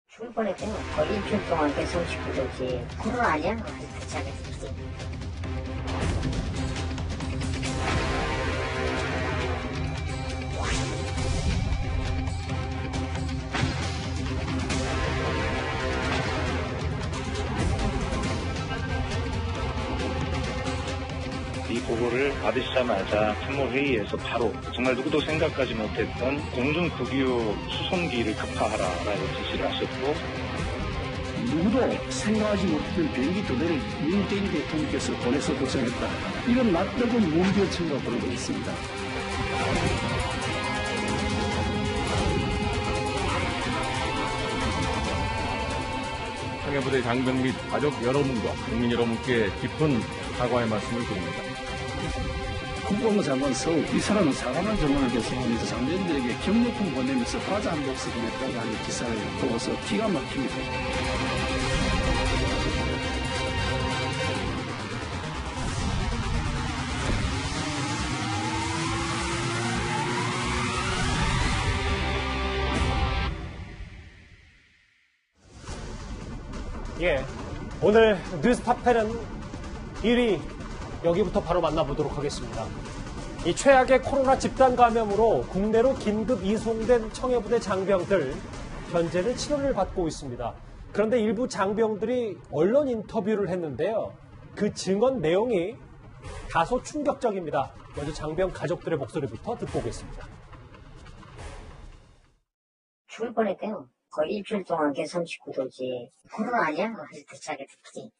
죽을 뻔했대요. 거의 일주일 동안 계속 식구들지 코로나 아니야? 대차게 듣지. 이 보고를 받으시자마자 상무회의에서 바로 정말 누구도 생각하지 못했던 공중급유 수송기를 급파하라라고 지시를 하셨고, 누구도 생각하지 못했던 비행기 두 대를 문재인 대통령께서 보내서 도착했다. 이건 낯뜨거운 무비어천가 부르고 있습니다. 청해부대 장병 및 가족 여러분과 국민 여러분께 깊은 사과의 말씀을 드립니다. 국방부 장관 서울 이 사람은 사과만 전문을 계속하면서 장병들에게 격려품 보내면서 과자 한 복씩 보냈다고 하는 기사를 보고서 기가 막힙니다. 예, 오늘 뉴스탑10은 1위 여기부터 바로 만나보도록 하겠습니다. 이 최악의 코로나 집단 감염으로 국내로 긴급 이송된 청해부대 장병들 현재는 치료를 받고 있습니다. 그런데 일부 장병들이 언론 인터뷰를 했는데요. 그 증언 내용이 다소 충격적입니다. 먼저 장병 가족들의 목소리부터 듣고 오겠습니다. 죽을 뻔했대요. 거의 일주일 동안 계속 식구들지 코로나 아니야? 대차게 듣지.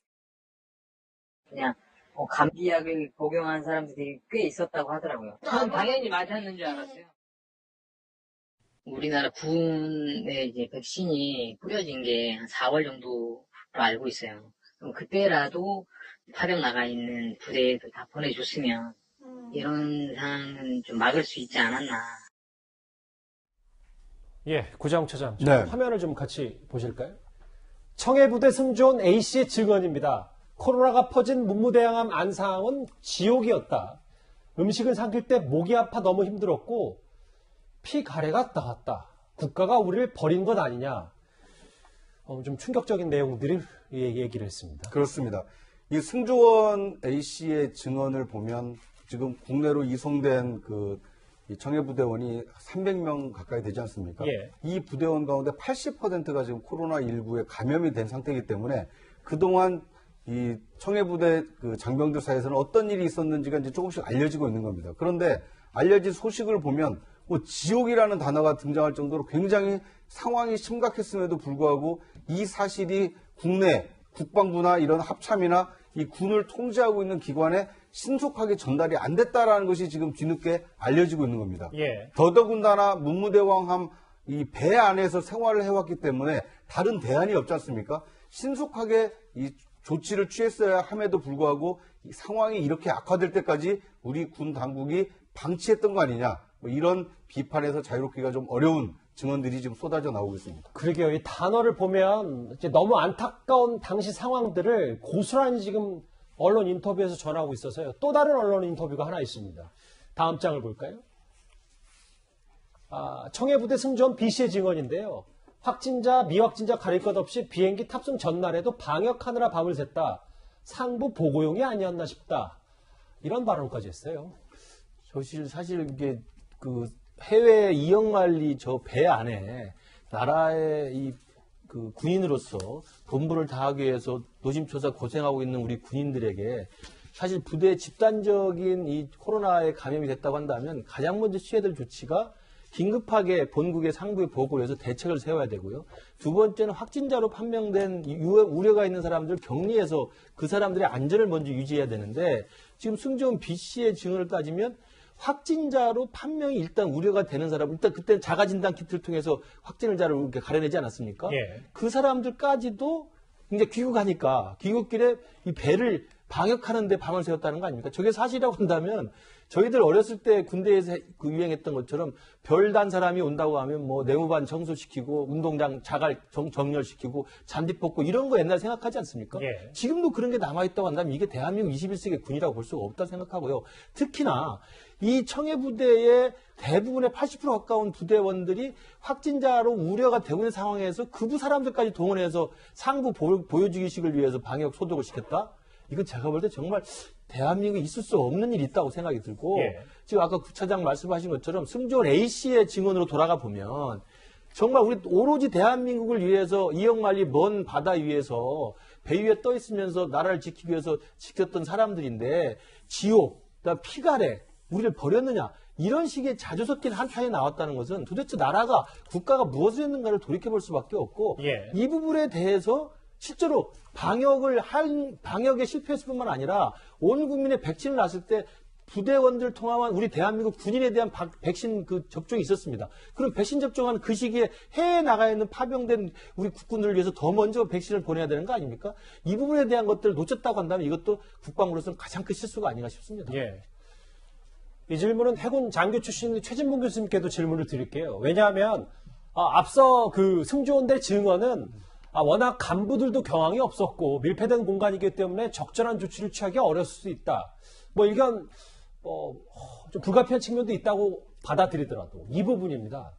그냥 감기약을 복용한 사람들이 꽤 있었다고 하더라고요. 저는 당연히 맞았는 줄 알았어요. 우리나라 군에 이제 백신이 뿌려진 게 한 4월 정도로 알고 있어요. 그럼 그때라도 파병 나가 있는 부대에도 다 보내줬으면 이런 상황은 좀 막을 수 있지 않았나. 예, 구정처장. 네. 화면을 좀 같이 보실까요? 청해부대 승조원 A씨의 증언입니다. 코로나가 퍼진 문무대항함 안상은 지옥이었다. 음식을 삼킬 때 목이 아파 너무 힘들었고 피 가래가 나왔다. 국가가 우리를 버린 것 아니냐. 좀 충격적인 내용들을 얘기를 했습니다. 그렇습니다. 이 승조원 A씨의 증언을 보면 지금 국내로 이송된 이 청해부대원이 300명 가까이 되지 않습니까? 예. 이 부대원 가운데 80%가 지금 코로나19에 감염이 된 상태이기 때문에 그동안 이 청해부대 장병들 사이에서는 어떤 일이 있었는지가 이제 조금씩 알려지고 있는 겁니다. 그런데 알려진 소식을 보면 지옥이라는 단어가 등장할 정도로 굉장히 상황이 심각했음에도 불구하고 이 사실이 국내 국방부나 이런 합참이나 이 군을 통제하고 있는 기관에 신속하게 전달이 안 됐다라는 것이 지금 뒤늦게 알려지고 있는 겁니다. 예. 더더군다나 문무대왕함 이 배 안에서 생활을 해왔기 때문에 다른 대안이 없지 않습니까? 신속하게 이 조치를 취했어야 함에도 불구하고 이 상황이 이렇게 악화될 때까지 우리 군 당국이 방치했던 거 아니냐. 이런 비판에서 자유롭기가 좀 어려운 증언들이 지금 쏟아져 나오고 있습니다. 그러게요. 이 단어를 보면 이제 너무 안타까운 당시 상황들을 고스란히 지금 언론 인터뷰에서 전하고 있어서요. 또 다른 언론 인터뷰가 하나 있습니다. 다음 장을 볼까요? 청해부대 승조원 B씨의 증언인데요. 확진자, 미확진자 가릴 것 없이 비행기 탑승 전날에도 방역하느라 밤을 샜다. 상부 보고용이 아니었나 싶다. 이런 발언까지 했어요. 사실 이게 해외 이영만리 저 배 안에 나라의 군인으로서 본분을 다하기 위해서 노심초사 고생하고 있는 우리 군인들에게 사실 부대 집단적인 이 코로나에 감염이 됐다고 한다면 가장 먼저 취해야 될 조치가 긴급하게 본국의 상부에 보고를 해서 대책을 세워야 되고요. 두 번째는 확진자로 판명된 우려가 있는 사람들 격리해서 그 사람들의 안전을 먼저 유지해야 되는데 지금 승조원 B씨의 증언을 따지면 확진자로 판명이 일단 우려가 되는 사람, 일단 그때 자가진단 키트를 통해서 확진자를 이렇게 가려내지 않았습니까? 예. 그 사람들까지도 이제 귀국하니까 귀국길에 이 배를 방역하는데 밤을 새웠다는 거 아닙니까? 저게 사실이라고 한다면 저희들 어렸을 때 군대에서 유행했던 것처럼 별단 사람이 온다고 하면 뭐 내무반 청소시키고 운동장 자갈 정렬시키고 잔디 뽑고 이런 거 옛날 생각하지 않습니까? 예. 지금도 그런 게 남아있다고 한다면 이게 대한민국 21세기 군이라고 볼 수가 없다 생각하고요. 특히나 이 청해부대의 대부분의 80% 가까운 부대원들이 확진자로 우려가 되고 있는 상황에서 그부 사람들까지 동원해서 상부 보여주기식을 위해서 방역 소독을 시켰다? 이건 제가 볼 때 정말 대한민국에 있을 수 없는 일이 있다고 생각이 들고 예. 지금 아까 구차장 말씀하신 것처럼 승조원 A씨의 증언으로 돌아가 보면 정말 우리 오로지 대한민국을 위해서 이영만리 먼 바다 위에서 배 위에 떠 있으면서 나라를 지키기 위해서 지켰던 사람들인데 지옥, 피가래, 우리를 버렸느냐 이런 식의 자주 섞인 한탄이 나왔다는 것은 도대체 나라가 국가가 무엇을 했는가를 돌이켜볼 수밖에 없고 예. 이 부분에 대해서 실제로 방역에 실패했을 뿐만 아니라 온 국민의 백신을 놨을 때 부대원들 통합한 우리 대한민국 군인에 대한 백신 접종이 있었습니다. 그럼 백신 접종하는 그 시기에 해외에 나가 있는 파병된 우리 국군들을 위해서 더 먼저 백신을 보내야 되는 거 아닙니까? 이 부분에 대한 것들을 놓쳤다고 한다면 이것도 국방부로서는 가장 큰 실수가 아닌가 싶습니다. 예. 이 질문은 해군 장교 출신 최진봉 교수님께도 질문을 드릴게요. 왜냐하면 앞서 그 승조원들 증언은 워낙 간부들도 경황이 없었고 밀폐된 공간이기 때문에 적절한 조치를 취하기 어려울 수 있다. 뭐 이건 좀 불가피한 측면도 있다고 받아들이더라도 이 부분입니다.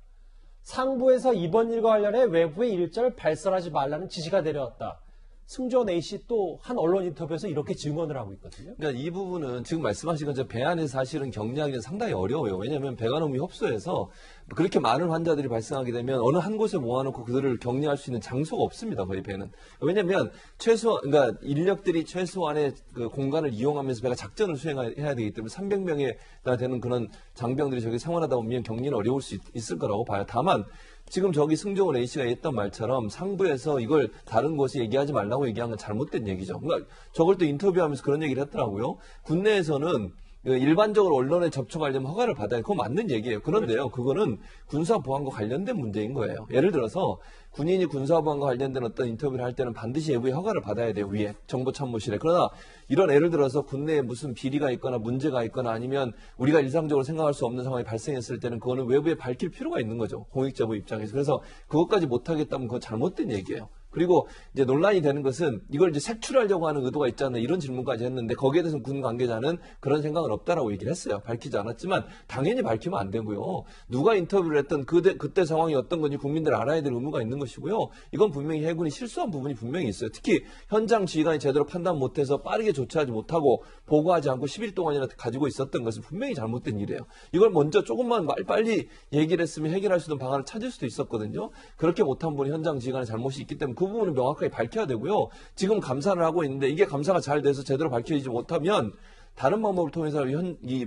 상부에서 이번 일과 관련해 외부에 일절 발설하지 말라는 지시가 내려왔다. 승조원 A씨 또 한 언론 인터뷰에서 이렇게 증언을 하고 있거든요. 그러니까 이 부분은 지금 말씀하신 것처럼 배 안에서 사실은 격리하기는 상당히 어려워요. 왜냐하면 배가 너무 협소해서 그렇게 많은 환자들이 발생하게 되면 어느 한 곳에 모아놓고 그들을 격리할 수 있는 장소가 없습니다. 거의 배는. 왜냐하면 그러니까 인력들이 최소한의 그 공간을 이용하면서 배가 작전을 수행해야 되기 때문에 300명에 되는 그런 장병들이 저기 생활하다 보면 격리는 어려울 수 있을 거라고 봐요. 다만 지금 저기 승조원 A씨가 했던 말처럼 상부에서 이걸 다른 곳에 얘기하지 말라고 얘기한 건 잘못된 얘기죠. 그러니까 저걸 또 인터뷰하면서 그런 얘기를 했더라고요. 군내에서는 일반적으로 언론에 접촉하려면 허가를 받아야 그거 맞는 얘기예요. 그런데요. 그거는 군사보안과 관련된 문제인 거예요. 예를 들어서 군인이 군사보안과 관련된 어떤 인터뷰를 할 때는 반드시 외부의 허가를 받아야 돼요. 위에 정보참모실에. 그러나 이런 예를 들어서 군내에 무슨 비리가 있거나 문제가 있거나 아니면 우리가 일상적으로 생각할 수 없는 상황이 발생했을 때는 그거는 외부에 밝힐 필요가 있는 거죠. 공익제보 입장에서. 그래서 그것까지 못하겠다면 그건 잘못된 얘기예요. 그리고 이제 논란이 되는 것은 이걸 이제 색출하려고 하는 의도가 있지 않나 이런 질문까지 했는데 거기에 대해서는 군 관계자는 그런 생각은 없다라고 얘기를 했어요. 밝히지 않았지만 당연히 밝히면 안 되고요. 누가 인터뷰를 했던 그때 상황이 어떤 건지 국민들 알아야 될 의무가 있는 것이고요. 이건 분명히 해군이 실수한 부분이 분명히 있어요. 특히 현장 지휘관이 제대로 판단 못해서 빠르게 조치하지 못하고 보고하지 않고 10일 동안이나 가지고 있었던 것은 분명히 잘못된 일이에요. 이걸 먼저 조금만 빨리 얘기를 했으면 해결할 수 있는 방안을 찾을 수도 있었거든요. 그렇게 못한 분이 현장 지휘관의 잘못이 있기 때문에 그 부분은 명확하게 밝혀야 되고요. 지금 감사를 하고 있는데 이게 감사가 잘 돼서 제대로 밝혀지지 못하면 다른 방법을 통해서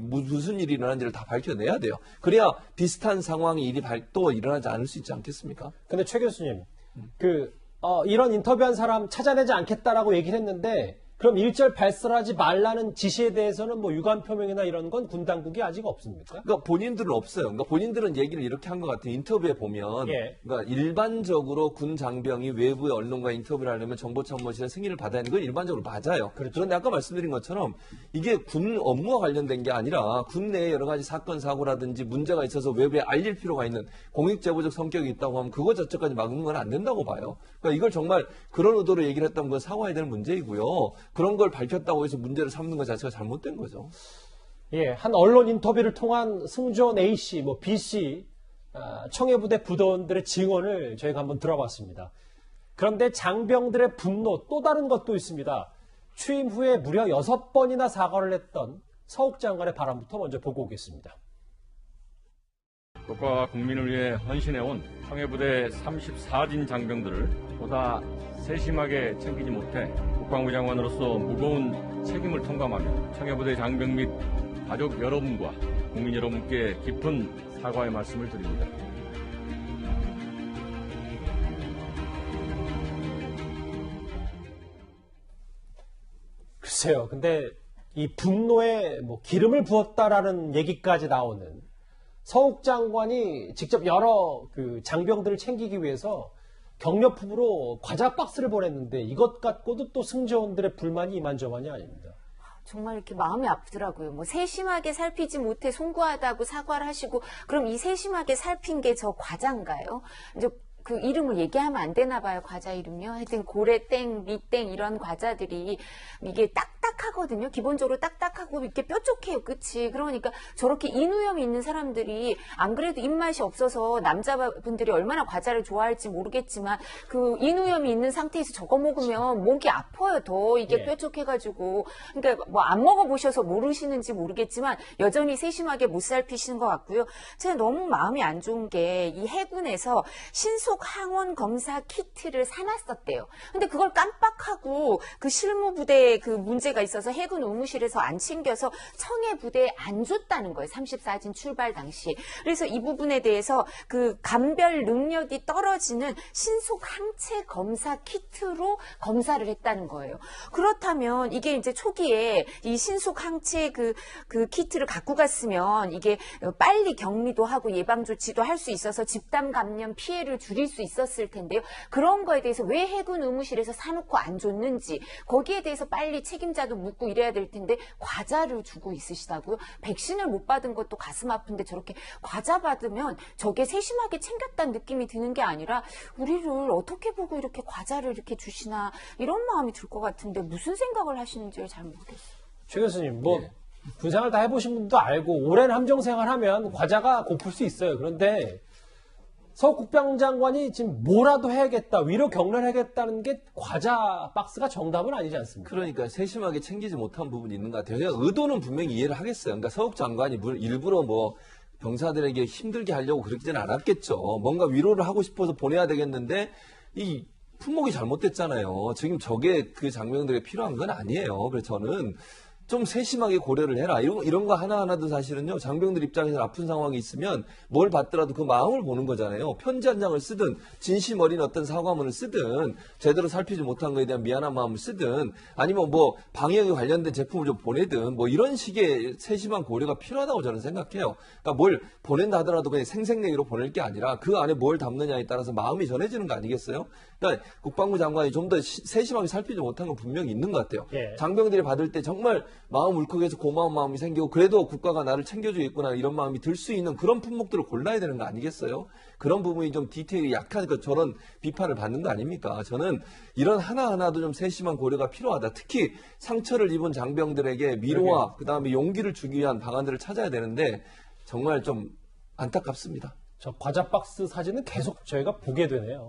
무슨 일이 일어난지를 다 밝혀내야 돼요. 그래야 비슷한 상황이 또 일어나지 않을 수 있지 않겠습니까? 근데 최 교수님, 이런 인터뷰한 사람 찾아내지 않겠다라고 얘기를 했는데 그럼 일절 발설하지 말라는 지시에 대해서는 뭐 유감 표명이나 이런 건 군 당국이 아직 없습니까? 그러니까 본인들은 없어요. 그러니까 본인들은 얘기를 이렇게 한 것 같아요. 인터뷰에 보면, 예. 그러니까 일반적으로 군 장병이 외부의 언론과 인터뷰를 하려면 정보참모실의 승인을 받아야 하는 건 일반적으로 맞아요. 그렇죠. 그런데 아까 말씀드린 것처럼 이게 군 업무와 관련된 게 아니라 군 내에 여러 가지 사건 사고라든지 문제가 있어서 외부에 알릴 필요가 있는 공익제보적 성격이 있다고 하면 그거 자체까지 막는 건 안 된다고 봐요. 그러니까 이걸 정말 그런 의도로 얘기를 했다면 그건 사과해야 되는 문제이고요. 그런 걸 밝혔다고 해서 문제를 삼는 것 자체가 잘못된 거죠. 예, 한 언론 인터뷰를 통한 승조원 A씨, B씨, 청해부대 부대원들의 증언을 저희가 한번 들어봤습니다. 그런데 장병들의 분노, 또 다른 것도 있습니다. 취임 후에 무려 6번이나 사과를 했던 서욱 장관의 발언부터 먼저 보고 오겠습니다. 국가와 국민을 위해 헌신해온 청해부대 34진 장병들을 보다 세심하게 챙기지 못해 국방부 장관으로서 무거운 책임을 통감하며 청해부대 장병 및 가족 여러분과 국민 여러분께 깊은 사과의 말씀을 드립니다. 글쎄요, 근데 이 분노에 기름을 부었다라는 얘기까지 나오는 서욱 장관이 직접 여러 그 장병들을 챙기기 위해서 격려품으로 과자 박스를 보냈는데 이것 갖고도 또 승조원들의 불만이 이만저만이 아닙니다. 정말 이렇게 마음이 아프더라고요. 세심하게 살피지 못해 송구하다고 사과를 하시고 그럼 이 세심하게 살핀 게 저 과자인가요? 이제 그 이름을 얘기하면 안 되나 봐요. 과자 이름이요. 하여튼 고래땡, 미땡 이런 과자들이 이게 딱딱 딱딱하거든요. 기본적으로 딱딱하고 이렇게 뾰족해요, 끝이. 그러니까 저렇게 인후염이 있는 사람들이 안 그래도 입맛이 없어서 남자분들이 얼마나 과자를 좋아할지 모르겠지만 그 인후염이 있는 상태에서 저거 먹으면 목이 아파요, 더 이게 뾰족해가지고. 그러니까 뭐 안 먹어보셔서 모르시는지 모르겠지만 여전히 세심하게 못 살피시는 것 같고요. 제가 너무 마음이 안 좋은 게 이 해군에서 신속 항원 검사 키트를 사놨었대요. 근데 그걸 깜빡하고 그 실무부대에 그 문제가 있어서 해군 의무실에서 안 챙겨서 청해부대에 안 줬다는 거예요. 34진 출발 당시. 그래서 이 부분에 대해서 그 감별 능력이 떨어지는 신속 항체 검사 키트로 검사를 했다는 거예요. 그렇다면 이게 이제 초기에 이 신속 항체 그 키트를 갖고 갔으면 이게 빨리 격리도 하고 예방 조치도 할 수 있어서 집단 감염 피해를 줄일 수 있었을 텐데요. 그런 거에 대해서 왜 해군 의무실에서 사놓고 안 줬는지 거기에 대해서 빨리 책임자도 묻고 이래야 될 텐데 과자를 주고 있으시다고요? 백신을 못 받은 것도 가슴 아픈데 저렇게 과자 받으면 저게 세심하게 챙겼다는 느낌이 드는 게 아니라 우리를 어떻게 보고 이렇게 과자를 이렇게 주시나 이런 마음이 들 것 같은데 무슨 생각을 하시는지를 잘 모르겠어요. 최 교수님, 뭐 군생활 다 해보신 분도 알고 오랜 함정생활하면 과자가 고플 수 있어요. 그런데 서 국방장관이 지금 뭐라도 해야겠다, 위로 격려해야겠다는 게 과자 박스가 정답은 아니지 않습니까? 그러니까 세심하게 챙기지 못한 부분이 있는 것 같아요. 그냥 의도는 분명히 이해를 하겠어요. 그러니까 서욱 장관이 일부러 뭐 병사들에게 힘들게 하려고 그러지는 않았겠죠. 뭔가 위로를 하고 싶어서 보내야 되겠는데 이 품목이 잘못됐잖아요. 지금 저게 그 장병들에게 필요한 건 아니에요. 그래서 저는 좀 세심하게 고려를 해라. 이런 거 하나하나도 사실은요, 장병들 입장에서 아픈 상황이 있으면 뭘 받더라도 그 마음을 보는 거잖아요. 편지 한 장을 쓰든, 진심 어린 어떤 사과문을 쓰든, 제대로 살피지 못한 거에 대한 미안한 마음을 쓰든, 아니면 뭐 방역에 관련된 제품을 좀 보내든, 뭐 이런 식의 세심한 고려가 필요하다고 저는 생각해요. 그러니까 뭘 보낸다 하더라도 그냥 생색내기로 보낼 게 아니라 그 안에 뭘 담느냐에 따라서 마음이 전해지는 거 아니겠어요? 그러니까 국방부 장관이 좀 더 세심하게 살피지 못한 건 분명히 있는 것 같아요. 장병들이 받을 때 정말 마음 울컥해서 고마운 마음이 생기고 그래도 국가가 나를 챙겨주겠구나 이런 마음이 들 수 있는 그런 품목들을 골라야 되는 거 아니겠어요? 그런 부분이 좀 디테일이 약하니까 저런 비판을 받는 거 아닙니까? 저는 이런 하나하나도 좀 세심한 고려가 필요하다. 특히 상처를 입은 장병들에게 위로와 그다음에 용기를 주기 위한 방안들을 찾아야 되는데 정말 좀 안타깝습니다. 저 과자 박스 사진은 계속 저희가 보게 되네요.